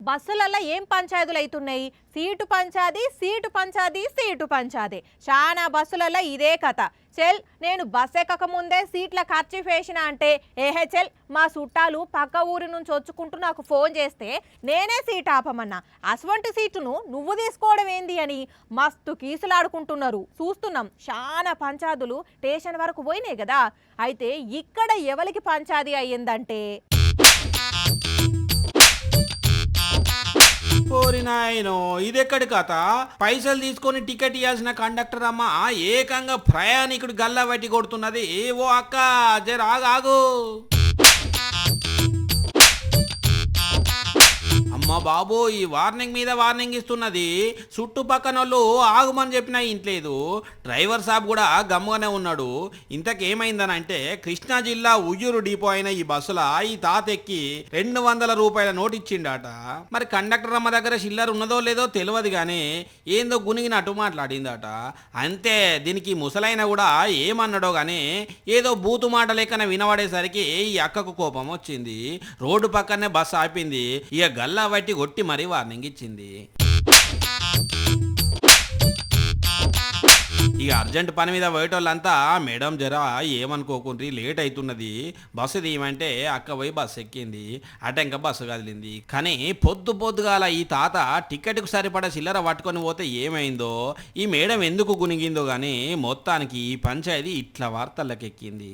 బస్సులలో ఏం పంచాయతీలు అవుతున్నాయి? సీటు పంచాది, సీటు పంచాది, సీటు పంచాది. చాలా బస్సులలో ఇదే కథ. చెల్ నేను బస్ ఎక్కక ముందే సీట్ల ఖర్చు వేసిన అంటే చెల్ మా చుట్టాలు పక్క ఊరి నుంచి వచ్చుకుంటూ నాకు ఫోన్ చేస్తే నేనే సీట్ ఆపమన్నా, అటువంటి సీటును నువ్వు తీసుకోవడం ఏంది అని మస్తు కీసులాడుకుంటున్నారు. చూస్తున్నాం చాలా పంచాదులు స్టేషన్ వరకు పోయినాయి కదా. అయితే ఇక్కడ ఎవరికి పంచాది అయ్యిందంటే ఓరినాయనో ఇదెక్కడి కథ? పైసలు తీసుకొని టికెట్ ఇవ్వాల్సిన కండక్టర్ అమ్మ ఏకంగా ప్రయాణికుడు గల్లా బట్టి కొడుతున్నది. ఓ అక్క జర ఆగు. అమ్మ బాబు ఈ వార్నింగ్ మీద వార్నింగ్ ఇస్తున్నది. చుట్టుపక్కనోళ్ళు ఆగుమని చెప్పినా ఇంట్లేదు. డ్రైవర్ సాబ్ కూడా గమ్ముగానే ఉన్నాడు. ఇంతకేమైందని అంటే కృష్ణా జిల్లా ఉయ్యూరు డిపో అయిన ఈ బస్సుల ఈ తాత ఎక్కి 200 రూపాయల నోటు ఇచ్చిండట. మరి కండక్టర్ అమ్మ దగ్గర చిల్లర ఉన్నదో లేదో తెలియదు కానీ ఏందో గునిగినట్టు మాట్లాడిందట. అంతే దీనికి ముసలైన కూడా ఏమన్నాడో కానీ ఏదో బూతు మాట లెక్కన వినబడేసరికి ఈ అక్కకు కోపం వచ్చింది. రోడ్డు పక్కనే బస్సు ఆపింది. ఇక గల్లా బట్టి కొట్టి మరీ వార్నింగ్ ఇచ్చింది. ఇక అర్జెంట్ పని మీద పోయేటోళ్ళంతా మేడం జరా ఏమనుకోకుండ్రి లేట్ అవుతున్నది బస్సు తీయమంటే అక్క పోయి బస్సు ఎక్కింది. అటెంక బస్సు కదిలింది. కానీ పొద్దుగాల ఈ తాత టికెట్కు సరిపడా చిల్లర పట్టుకొని పోతే ఏమైందో ఈ మేడం ఎందుకు గునిగిందో కానీ మొత్తానికి ఈ పంచాయతీ ఇట్లా వార్తల్లోకి ఎక్కింది.